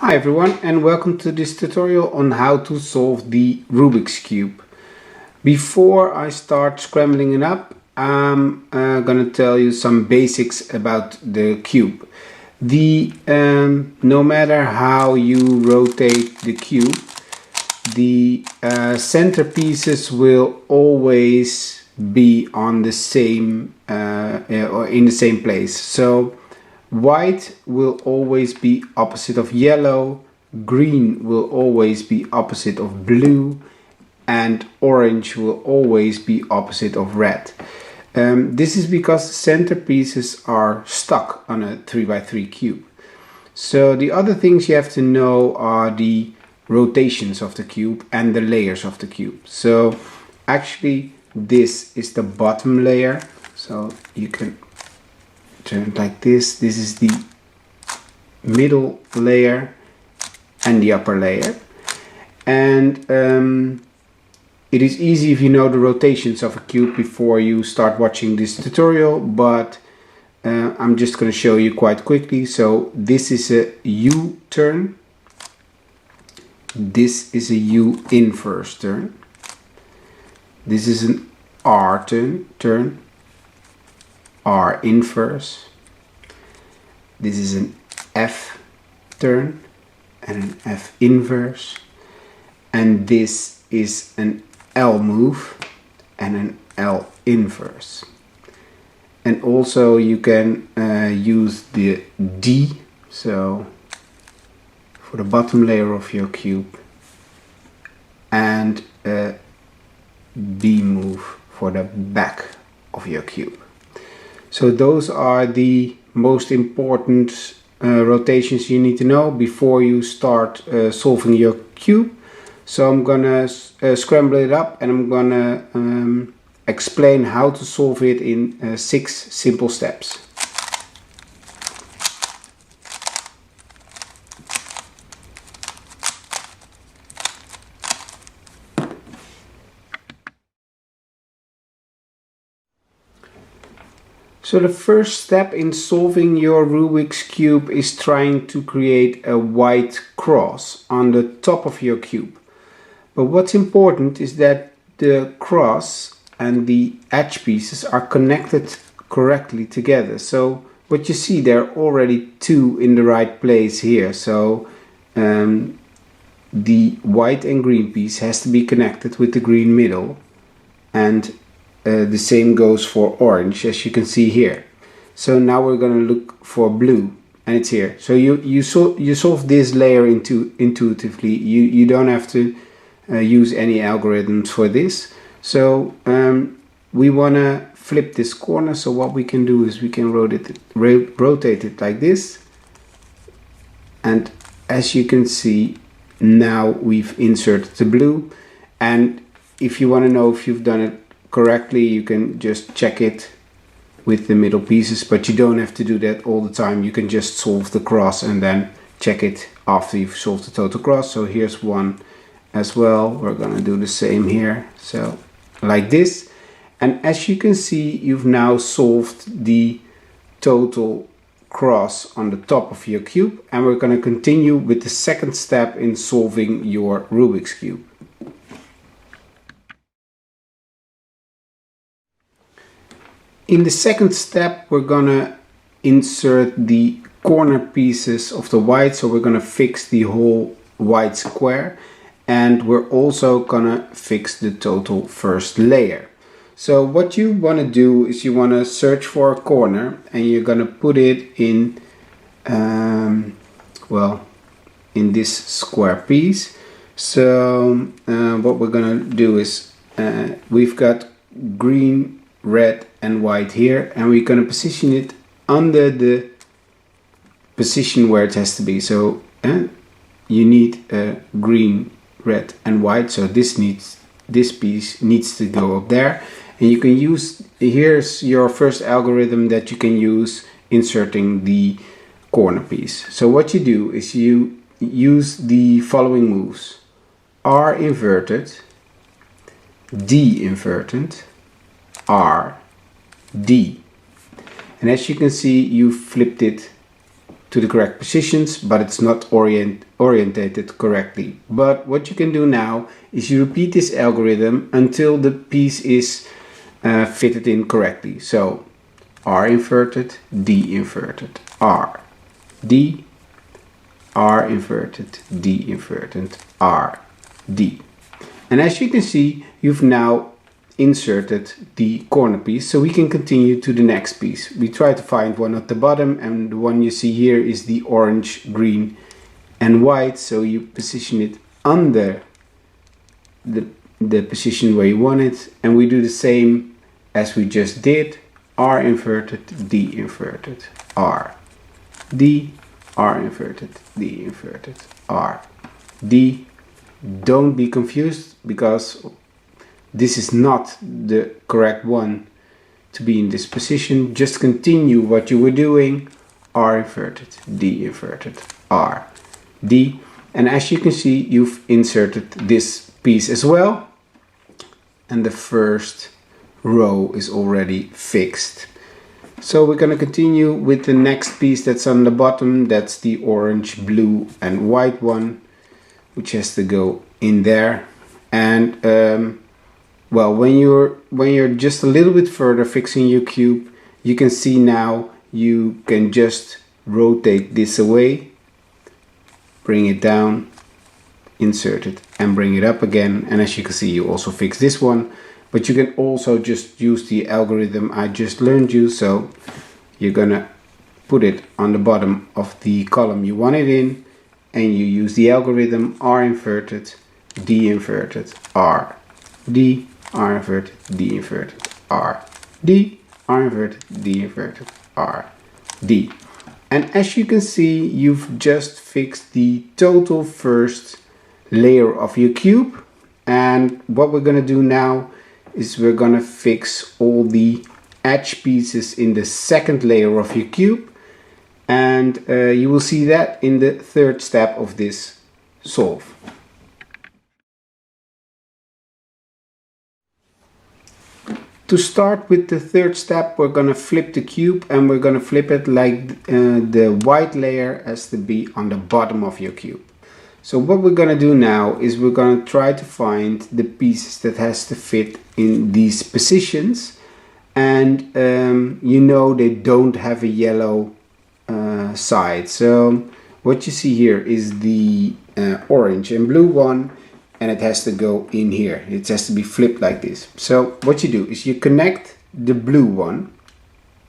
Hi everyone, and welcome to this tutorial on how to solve the Rubik's Cube. Before I start scrambling it up, I'm gonna tell you some basics about the cube. No matter how you rotate the cube, the center pieces will always be on the same or in the same place. So white will always be opposite of yellow, green will always be opposite of blue, and orange will always be opposite of red. This is because center pieces are stuck on a 3x3 cube. So the other things you have to know are the rotations of the cube and the layers of the cube. So actually this is the bottom layer, so you can turn it like this. This is the middle layer and the upper layer, and it is easy if you know the rotations of a cube before you start watching this tutorial, but I'm just going to show you quite quickly. So this is a U-turn, this is a U inverse turn, this is an R turn, R inverse, this is an F turn and an F inverse, and this is an L move and an L inverse. And also you can use the D, so for the bottom layer of your cube, and a B move for the back of your cube. So those are the most important rotations you need to know before you start solving your cube. So I'm gonna scramble it up, and I'm gonna explain how to solve it in 6 simple steps. So the first step in solving your Rubik's Cube is trying to create a white cross on the top of your cube. But what's important is that the cross and the edge pieces are connected correctly together. So what you see, there are already 2 in the right place here. So the white and green piece has to be connected with the green middle, and the same goes for orange, as you can see here. So now we're going to look for blue, and it's here. So you solve this layer intuitively. You don't have to use any algorithms for this. So we want to flip this corner. So what we can do is we can rotate it like this, and as you can see, now we've inserted the blue. And if you want to know if you've done it correctly, you can just check it with the middle pieces, but you don't have to do that all the time. You can just solve the cross and then check it after you've solved the total cross. So here's one as well. We're gonna do the same here, so like this. And as you can see, you've now solved the total cross on the top of your cube, and we're going to continue with the second step in solving your Rubik's Cube. In the second step, we're gonna insert the corner pieces of the white, so we're gonna fix the whole white square, and we're also gonna fix the total first layer. So what you wanna do is you wanna search for a corner, and you're gonna put it in, in this square piece. So what we're gonna do is we've got green, red and white here, and we're going to position it under the position where it has to be. So you need green, red and white, so this piece needs to go up there. And you can use, here's your first algorithm that you can use inserting the corner piece. So what you do is you use the following moves: R inverted, D inverted, R, D. And as you can see, you flipped it to the correct positions, but it's not orientated correctly. But what you can do now is you repeat this algorithm until the piece is fitted in correctly. So R inverted, D inverted, R, D, R inverted, D inverted, R, D. And as you can see, you've now inserted the corner piece, so we can continue to the next piece. We try to find one at the bottom, and the one you see here is the orange, green and white, so you position it under the position where you want it, and we do the same as we just did. R inverted, D inverted, R, D, R inverted, D inverted, R, D. Don't be confused, because this is not the correct one to be in this position. Just continue what you were doing. R inverted, D inverted, R, D. And as you can see, you've inserted this piece as well. And the first row is already fixed. So we're going to continue with the next piece that's on the bottom. That's the orange, blue and white one, which has to go in there. And well, when you're just a little bit further fixing your cube, you can see now you can just rotate this away, bring it down, insert it and bring it up again. And as you can see, you also fix this one, but you can also just use the algorithm I just learned you. So you're gonna put it on the bottom of the column you want it in, and you use the algorithm R inverted, D inverted, R, D, R inverted, D inverted, R, D, R inverted, D inverted, R, D. And as you can see, you've just fixed the total first layer of your cube. And what we're gonna do now is we're gonna fix all the edge pieces in the second layer of your cube. And you will see that in the third step of this solve. To start with the third step, we're going to flip the cube, and we're going to flip it like the white layer has to be on the bottom of your cube. So what we're going to do now is we're going to try to find the pieces that has to fit in these positions. And you know they don't have a yellow side. So what you see here is the orange and blue one, and it has to go in here. It has to be flipped like this. So what you do is you connect the blue one.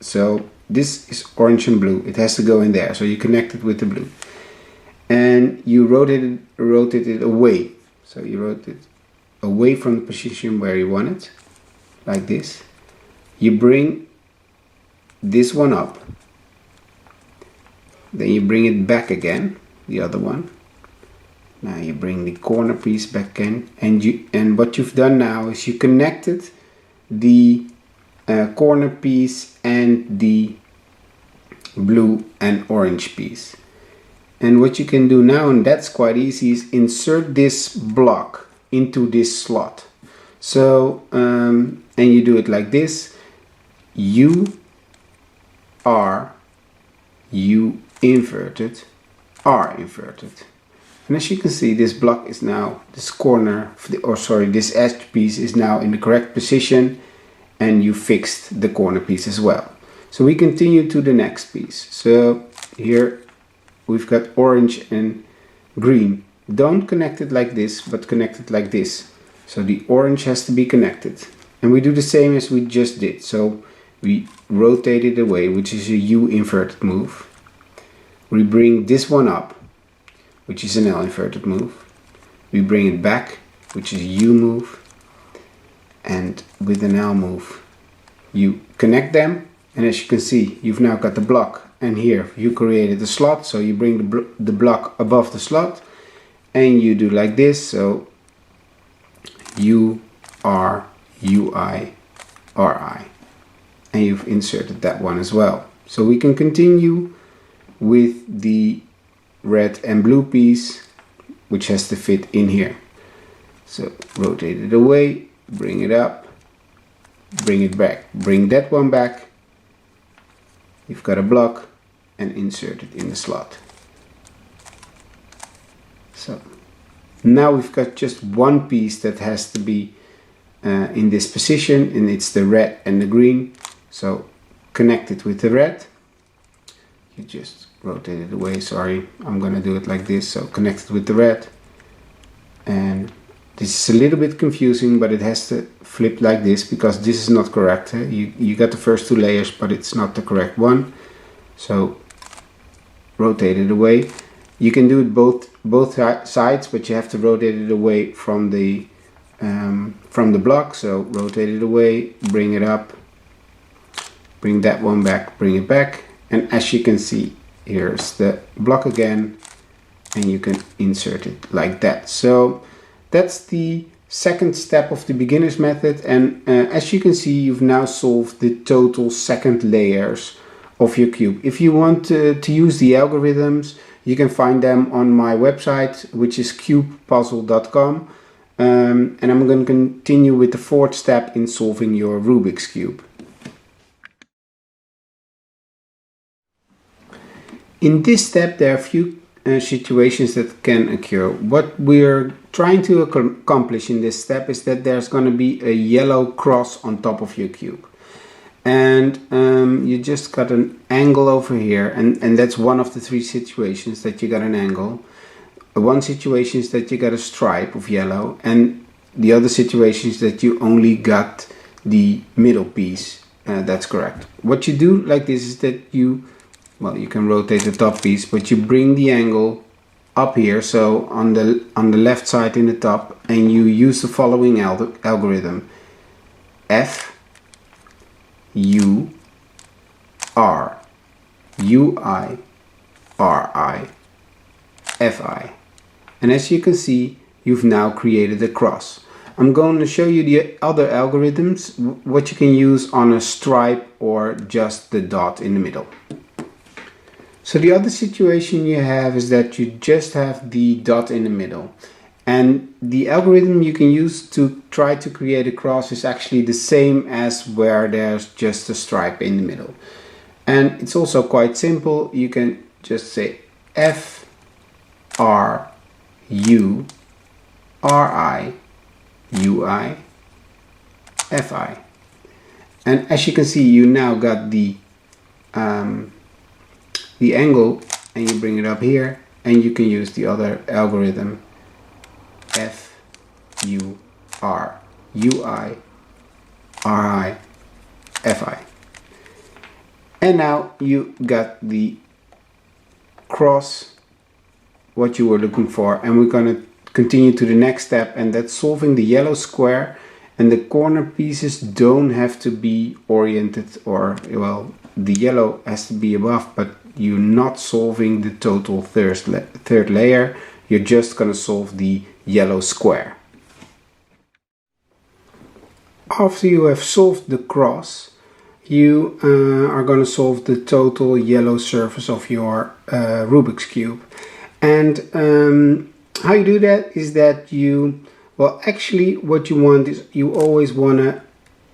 So this is orange and blue. It has to go in there. So you connect it with the blue. And you rotate it away. So you rotate it away from the position where you want it. Like this. You bring this one up. Then you bring it back again. The other one. Now you bring the corner piece back in, and what you've done now is you connected the corner piece and the blue and orange piece. And what you can do now, and that's quite easy, is insert this block into this slot. So and you do it like this: U, R, U inverted, R inverted. And as you can see, this block is now, this corner, this edge piece is now in the correct position, and you fixed the corner piece as well. So we continue to the next piece. So here we've got orange and green. Don't connect it like this, but connect it like this. So the orange has to be connected. And we do the same as we just did. So we rotate it away, which is a U inverted move. We bring this one up, which is an L inverted move. We bring it back, which is a U move. And with an L move, you connect them. And as you can see, you've now got the block. And here you created a slot. So you bring the block above the slot. And you do like this. So U, R, U, I, R, I. And you've inserted that one as well. So we can continue with the red and blue piece, which has to fit in here. So rotate it away, bring it up, bring it back, bring that one back. You've got a block, and insert it in the slot. So now we've got just one piece that has to be in this position, and it's the red and the green. So connect it with the red. You just rotate it away, sorry, I'm gonna do it like this. So connect it with the red, and this is a little bit confusing, but it has to flip like this because this is not correct. You got the first two layers, but it's not the correct one. So rotate it away. You can do it both sides, but you have to rotate it away from the block. So rotate it away, bring it up, bring that one back, bring it back, and as you can see, here's the block again, and you can insert it like that. So that's the second step of the beginner's method, and as you can see, you've now solved the total second layers of your cube. If you want to use the algorithms, you can find them on my website, which is cubepuzzle.com, and I'm going to continue with the fourth step in solving your Rubik's Cube. In this step, there are a few situations that can occur. What we're trying to accomplish in this step is that there's going to be a yellow cross on top of your cube. And you just got an angle over here, and that's one of the three situations that you got an angle. One situation is that you got a stripe of yellow, and the other situation is that you only got the middle piece. That's correct. What you do like this is that you can rotate the top piece, but you bring the angle up here, so on the left side in the top, and you use the following algorithm: F U R U I R I F I, and as you can see, you've now created a cross. I'm going to show you the other algorithms, what you can use on a stripe or just the dot in the middle. So the other situation you have is that you just have the dot in the middle, and the algorithm you can use to try to create a cross is actually the same as where there's just a stripe in the middle. And it's also quite simple. You can just say F R U R I U I F I, and as you can see, you now got the angle, and you bring it up here, and you can use the other algorithm F U R U I R I F I, and now you got the cross what you were looking for. And we're going to continue to the next step, and that's solving the yellow square. And the corner pieces don't have to be oriented, or well, the yellow has to be above, but you're not solving the total third layer. You're just going to solve the yellow square. After you have solved the cross, you are going to solve the total yellow surface of your Rubik's Cube. And how you do that is that you, well, actually what you want is you always want to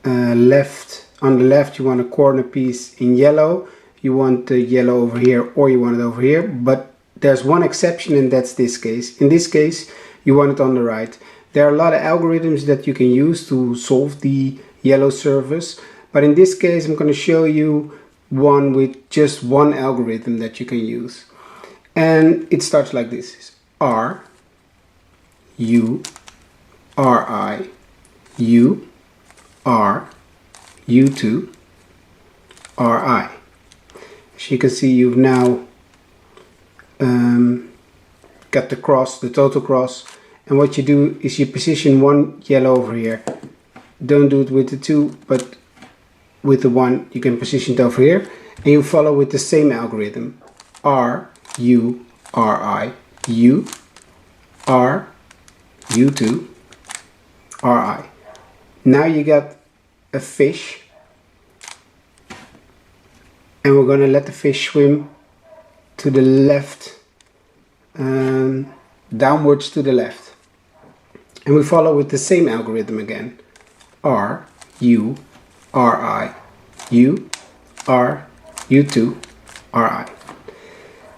on the left you want a corner piece in yellow. You want the yellow over here, or you want it over here, but there's one exception, and that's this case. In this case, you want it on the right. There are a lot of algorithms that you can use to solve the yellow surface, but in this case I'm going to show you one with just one algorithm that you can use. And it starts like this: R U R I U R U2 R I. As you can see, you've now got the cross, the total cross, and what you do is you position one yellow over here. Don't do it with the two, but with the one you can position it over here, and you follow with the same algorithm: R U R I U R U2 R I. Now you got a fish, and we're going to let the fish swim to the left, downwards to the left, and we follow with the same algorithm again: R U R I U R U2 R I.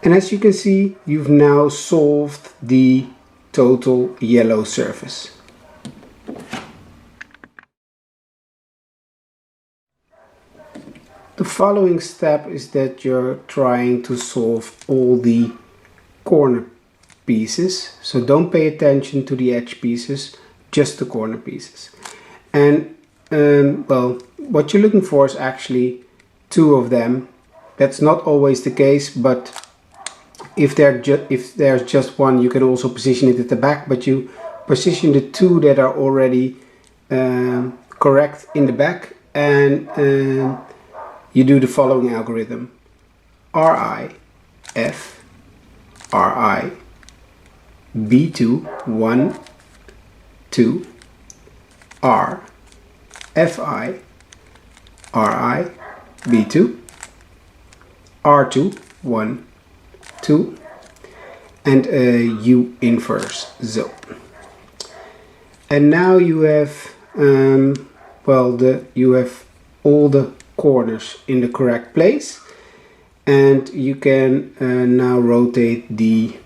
And as you can see, you've now solved the total yellow surface. The following step is that you're trying to solve all the corner pieces. So don't pay attention to the edge pieces, just the corner pieces. And well, what you're looking for is actually two of them. That's not always the case, but if there's just one, you can also position it at the back, but you position the two that are already correct in the back, and you do the following algorithm: RI, F, RI, B2, 1, 2, R, FI, RI, B2, R2, 1, 2, and U inverse. So, and now you have you have all the corners in the correct place, and you can now rotate the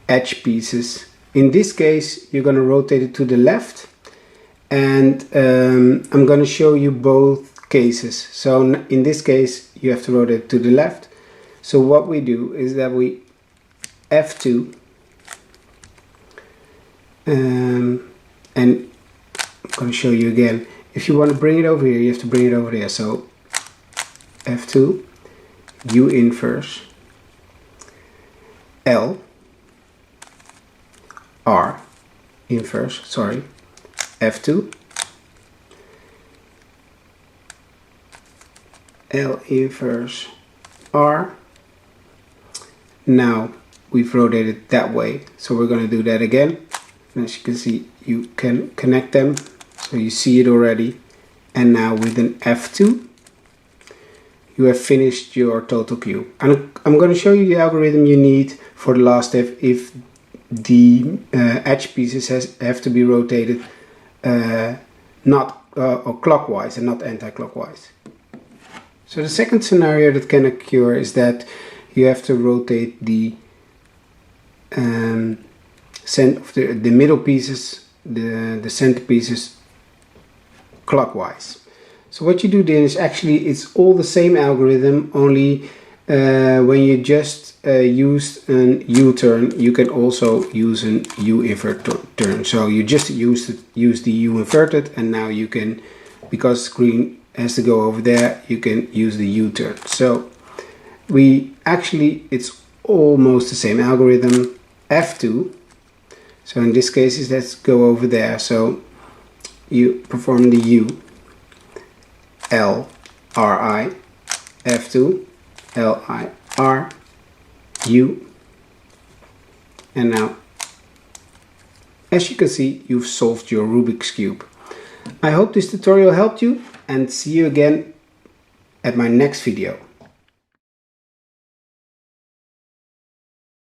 edge pieces. In this case, you're going to rotate it to the left, and I'm going to show you both cases. So in this case, you have to rotate it to the left. So what we do is that we F2, and I'm going to show you again. If you want to bring it over here, you have to bring it over there. So F2, U inverse, L, R inverse, sorry, F2, L inverse, R. Now we've rotated that way, so we're going to do that again. And as you can see, you can connect them, so you see it already. And now with an F2, you have finished your total cube. And I'm going to show you the algorithm you need for the last step if the edge pieces have to be rotated or clockwise and not anti-clockwise. So the second scenario that can occur is that you have to rotate the middle pieces, the center pieces, clockwise. So what you do then is actually it's all the same algorithm, only when you just used an U-turn, you can also use an U-invert turn. So you just use the U-inverted, and now you can, because green has to go over there, you can use the U-turn. So it's almost the same algorithm. F2, so in this case let's go over there. So you perform the U, L, R, I, F2, L, I, R, U, and now as you can see, you've solved your Rubik's Cube. I hope this tutorial helped you, and see you again at my next video.